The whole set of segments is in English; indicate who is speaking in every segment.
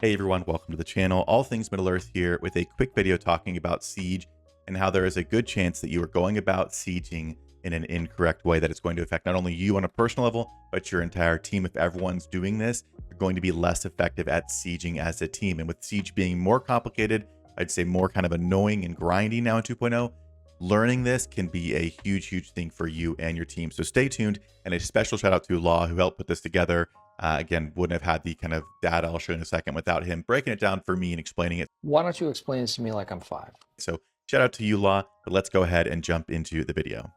Speaker 1: Hey everyone, welcome to the channel. All things Middle Earth here with a quick video talking about siege and how there is a good chance that you are going about sieging in an incorrect way that it's going to affect not only you on a personal level, but your entire team. If everyone's doing this, you're going to be less effective at sieging as a team. And with siege being more complicated, I'd say more kind of annoying and grindy now in 2.0, learning this can be a huge thing for you and your team. So stay tuned, and a special shout out to Law who helped put this together. Again, wouldn't have had the kind of data I'll show you in a second without him breaking it down for me and explaining it.
Speaker 2: Why don't you explain this to me like I'm 5?
Speaker 1: So shout out to you, Law, but let's go ahead and jump into the video.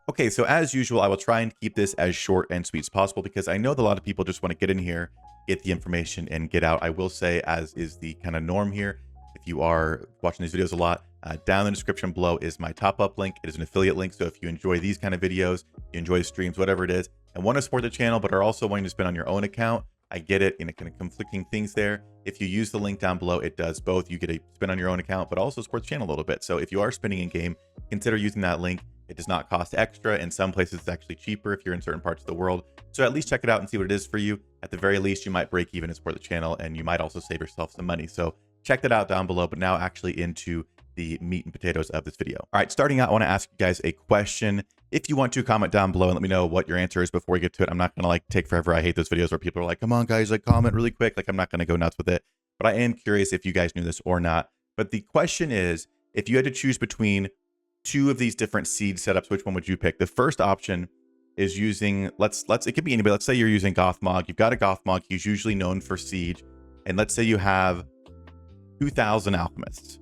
Speaker 1: Okay, so as usual, I will try and keep this as short and sweet as possible because I know that a lot of people just want to get in here, get the information, and get out. I will say, as is the kind of norm here, if you are watching these videos a lot, down in the description below is my top-up link. It is an affiliate link, so if you enjoy these kind of videos, you enjoy the streams, whatever it is, and want to support the channel, but are also wanting to spend on your own account, I get it, and it kind of conflicting things there. If you use the link down below, it does both. You get a spend on your own account, but also support the channel a little bit. So if you are spending in game, consider using that link. It does not cost extra. In some places, it's actually cheaper if you're in certain parts of the world. So at least check it out and see what it is for you. At the very least, you might break even and support the channel, and you might also save yourself some money. So check that out down below, but now actually into the meat and potatoes of this video. All right, starting out, I want to ask you guys a question. If you want to, comment down below and let me know what your answer is before we get to it. I'm not going to like take forever. I hate those videos where people are like, come on guys, like comment really quick. Like I'm not going to go nuts with it, but I am curious if you guys knew this or not. But the question is, if you had to choose between two of these different seed setups, which one would you pick? The first option is using, it could be anybody. Let's say you're using Gothmog. You've got a Gothmog. He's usually known for siege. And let's say you have 2,000 alchemists.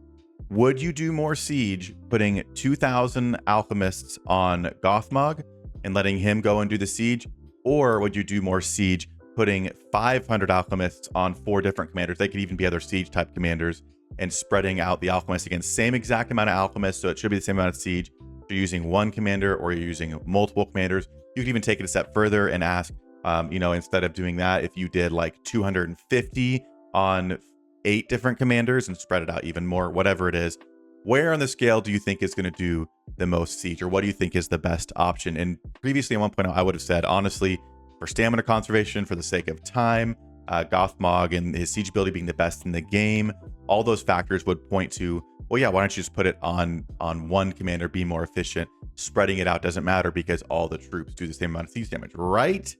Speaker 1: Would you do more siege putting 2,000 alchemists on Gothmog and letting him go and do the siege? Or would you do more siege putting 500 alchemists on 4 different commanders? They could even be other siege type commanders, and spreading out the alchemists again, same exact amount of alchemists. So it should be the same amount of siege. If you're using one commander or you're using multiple commanders, you can even take it a step further and ask, instead of doing that, if you did like 250 on 8 different commanders and spread it out even more, whatever it is, where on the scale do you think is going to do the most siege, or what do you think is the best option? And previously at 1.0, I would have said, honestly, for stamina conservation, for the sake of time, Gothmog and his siege ability being the best in the game, all those factors would point to, well, yeah, why don't you just put it on one commander, be more efficient? Spreading it out doesn't matter because all the troops do the same amount of siege damage, right?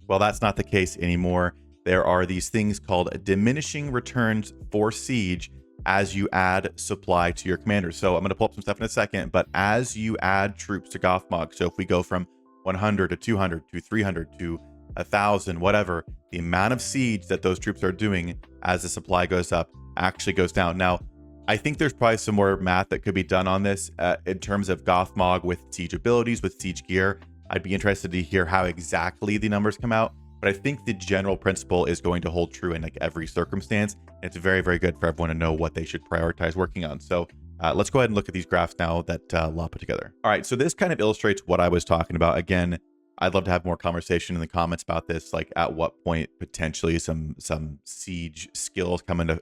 Speaker 1: Well, that's not the case anymore. There are these things called diminishing returns for siege as you add supply to your commanders. So I'm going to pull up some stuff in a second, but as you add troops to Gothmog, so if we go from 100 to 200 to 300 to 1,000, whatever, the amount of siege that those troops are doing as the supply goes up actually goes down. Now, I think there's probably some more math that could be done on this in terms of Gothmog with siege abilities, with siege gear. I'd be interested to hear how exactly the numbers come out, but I think the general principle is going to hold true in like every circumstance. And it's very good for everyone to know what they should prioritize working on. So let's go ahead and look at these graphs now that Law put together. All right, so this kind of illustrates what I was talking about. Again, I'd love to have more conversation in the comments about this, like at what point potentially some siege skills come into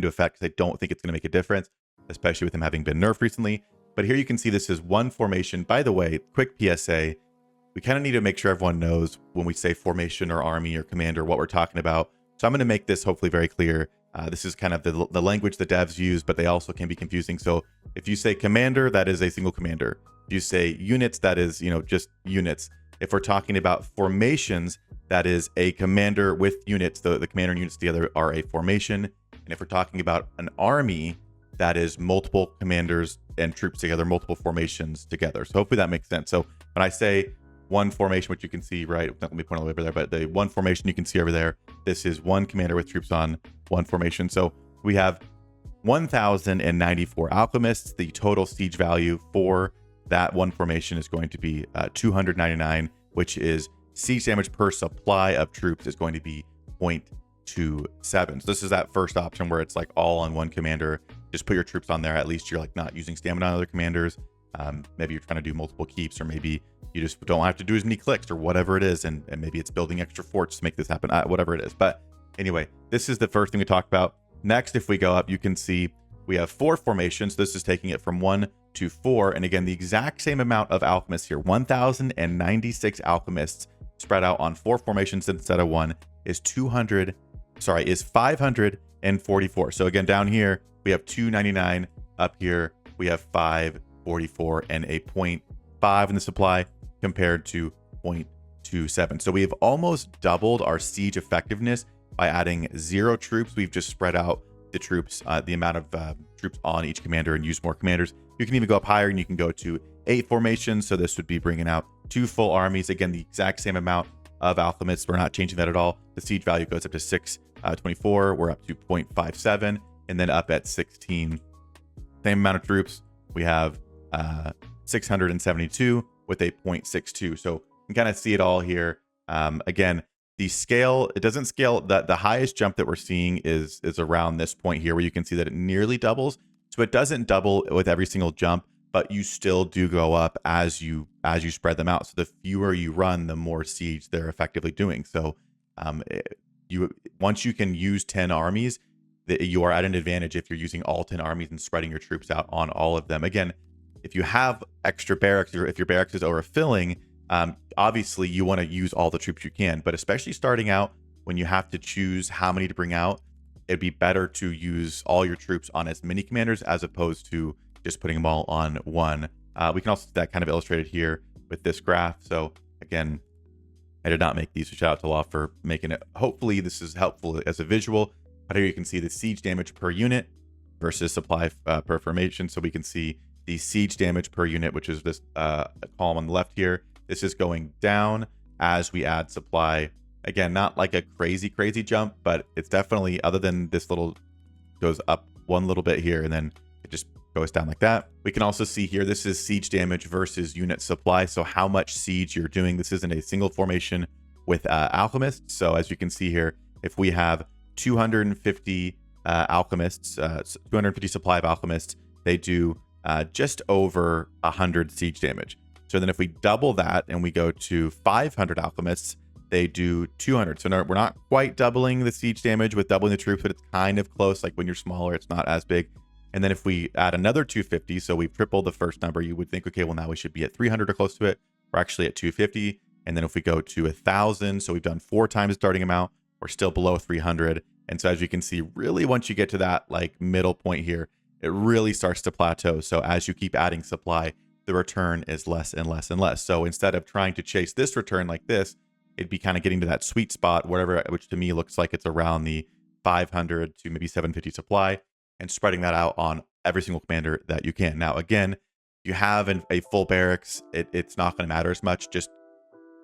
Speaker 1: effect, because I don't think it's going to make a difference, especially with him having been nerfed recently. But here you can see this is one formation. By the way, quick PSA, we kind of need to make sure everyone knows when we say formation or army or commander what we're talking about. So I'm going to make this hopefully very clear. This is kind of the language the devs use, but they also can be confusing. So if you say commander, that is a single commander. If you say units, that is, just units. If we're talking about formations, that is a commander with units. The commander and units together are a formation. And if we're talking about an army, that is multiple commanders and troops together, multiple formations together. So hopefully that makes sense. So when I say one formation, which you can see, right, let me point all the way over there, but the one formation you can see over there, this is one commander with troops on one formation. So we have 1,094 alchemists. The total siege value for that one formation is going to be 299, which is siege damage per supply of troops is going to be 0.27. So this is that first option where it's like all on one commander. Just put your troops on there. At least you're like not using stamina on other commanders. Maybe you're trying to do multiple keeps, or maybe you just don't have to do as many clicks or whatever it is. And maybe it's building extra forts to make this happen, whatever it is. But anyway, this is the first thing we talked about. Next, if we go up, you can see we have 4 formations. This is taking it from 1 to 4. And again, the exact same amount of alchemists here, 1,096 alchemists spread out on 4 formations instead of 1 is 544. So again, down here, we have 299. Up here, we have 544 and a 0.5 in the supply compared to 0.27. So we have almost doubled our siege effectiveness by adding 0 troops. We've just spread out the troops, the amount of troops on each commander, and use more commanders. You can even go up higher and you can go to 8 formations. So this would be bringing out 2 full armies. Again, the exact same amount of alchemists. We're not changing that at all. The siege value goes up to 624. We're up to 0.57, and then up at 16. Same amount of troops. We have 672 with a 0.62. So you can kind of see it all here. Again, the scale, it doesn't scale. The highest jump that we're seeing is around this point here, where you can see that it nearly doubles. So it doesn't double with every single jump, but you still do go up as you spread them out. So the fewer you run, the more siege they're effectively doing. So once you can use 10 armies, you are at an advantage if you're using all 10 armies and spreading your troops out on all of them. Again, if you have extra barracks, or if your barracks is overfilling, obviously you want to use all the troops you can, but especially starting out when you have to choose how many to bring out, it'd be better to use all your troops on as many commanders as opposed to just putting them all on one. We can also see that kind of illustrated here with this graph. So again, I did not make these, so shout out to Law for making it. Hopefully this is helpful as a visual. But here you can see the siege damage per unit versus supply per formation. So we can see the siege damage per unit, which is this column on the left here. This is going down as we add supply. Again, not like a crazy jump, but it's definitely, other than this little, goes up one little bit here and then it just goes down like that. We can also see here, this is siege damage versus unit supply. So how much siege you're doing. This isn't a single formation with alchemists. So as you can see here, if we have 250 alchemists, 250 supply of alchemists, they do just over 100 siege damage. So then if we double that and we go to 500 alchemists, they do 200. So no, we're not quite doubling the siege damage with doubling the troops, but it's kind of close. Like when you're smaller, it's not as big. And then if we add another 250, so we've tripled the first number, you would think, okay, well now we should be at 300 or close to it. We're actually at 250. And then if we go to 1,000, so we've done 4 times the starting amount, we're still below 300. And so as you can see, really once you get to that like middle point here, it really starts to plateau. So as you keep adding supply, the return is less and less and less. So instead of trying to chase this return like this, it'd be kind of getting to that sweet spot, whatever, which to me looks like it's around the 500 to maybe 750 supply, and spreading that out on every single commander that you can. Now, again, you have a full barracks, it's not going to matter as much. Just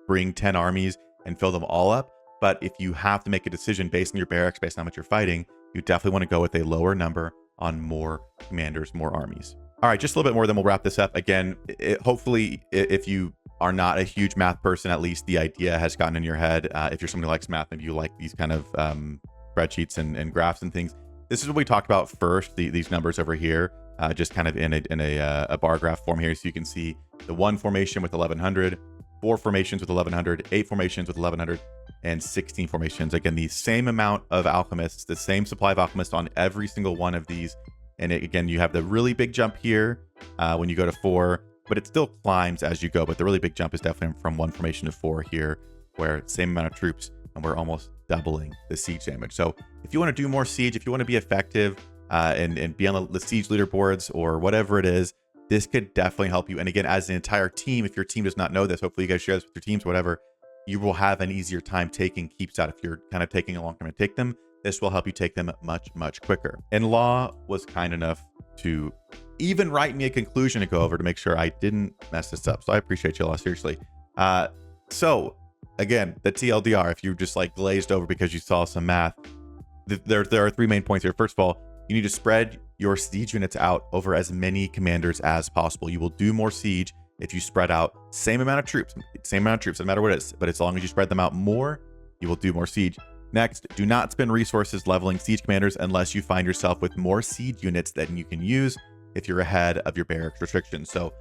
Speaker 1: bring 10 armies and fill them all up. But if you have to make a decision based on your barracks, based on how much you're fighting, you definitely want to go with a lower number on more commanders, more armies. All right, just a little bit more, then we'll wrap this up. Again, hopefully, if you are not a huge math person, at least the idea has gotten in your head. If you're someone who likes math, maybe you like these kind of spreadsheets and graphs and things. This is what we talked about first, these numbers over here, just kind of in a bar graph form here. So you can see the 1 formation with 1,100, 4 formations with 1,100, 8 formations with 1,100, and 16 formations. Again, the same amount of alchemists, the same supply of alchemists on every single one of these. And again, you have the really big jump here when you go to 4, but it still climbs as you go. But the really big jump is definitely from 1 formation to 4 here, where same amount of troops, and we're almost doubling the siege damage. So if you want to do more siege, if you want to be effective and be on the siege leaderboards or whatever it is, this could definitely help you. And again, as an entire team, if your team does not know this, hopefully you guys share this with your teams, whatever, you will have an easier time taking keeps out. If you're kind of taking a long time to take them, this will help you take them much quicker. And Law was kind enough to even write me a conclusion to go over to make sure I didn't mess this up. So I appreciate you, Law, seriously. So again, the TLDR, if you just like glazed over because you saw some math, there are 3 main points here. First of all, you need to spread your siege units out over as many commanders as possible. You will do more siege if you spread out same amount of troops, no matter what it is. But as long as you spread them out more, you will do more siege. Next, do not spend resources leveling siege commanders unless you find yourself with more siege units than you can use if you're ahead of your barracks restrictions. So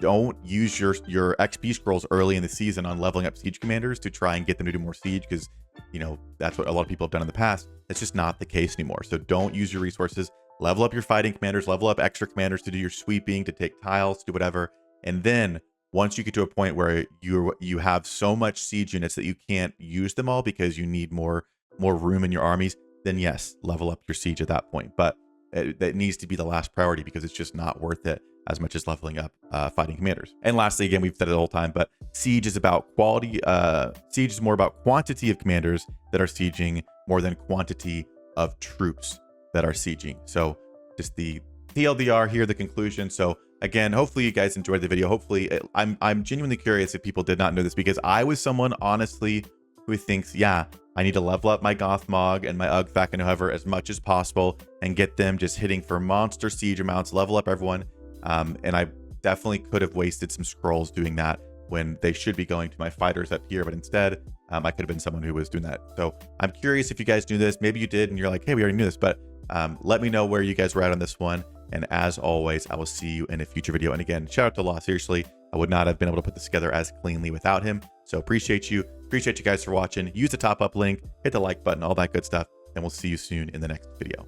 Speaker 1: don't use your XP scrolls early in the season on leveling up siege commanders to try and get them to do more siege, because, you know, that's what a lot of people have done in the past. It's just not the case anymore. So don't use your resources level up your fighting commanders, level up extra commanders to do your sweeping, to take tiles, to do whatever. And then once you get to a point where you have so much siege units that you can't use them all because you need more room in your armies, then yes, level up your siege at that point. But that needs to be the last priority because it's just not worth it as much as leveling up fighting commanders. And lastly, again, we've said it the whole time, but siege is about quality. Siege is more about quantity of commanders that are sieging more than quantity of troops that are sieging. So just the TLDR here, the conclusion. So again, hopefully you guys enjoyed the video. Hopefully, I'm genuinely curious if people did not know this, because I was someone, honestly, who thinks, yeah, I need to level up my Gothmog and my Ugthak and whoever as much as possible and get them just hitting for monster siege amounts, level up everyone. And I definitely could have wasted some scrolls doing that when they should be going to my fighters up here, but instead I could have been someone who was doing that. So I'm curious if you guys knew this. Maybe you did and you're like, hey, we already knew this, but let me know where you guys were at on this one. And as always, I will see you in a future video. And again, shout out to Law. Seriously, I would not have been able to put this together as cleanly without him. So appreciate you guys for watching. Use the top up link, hit the like button, all that good stuff, and we'll see you soon in the next video.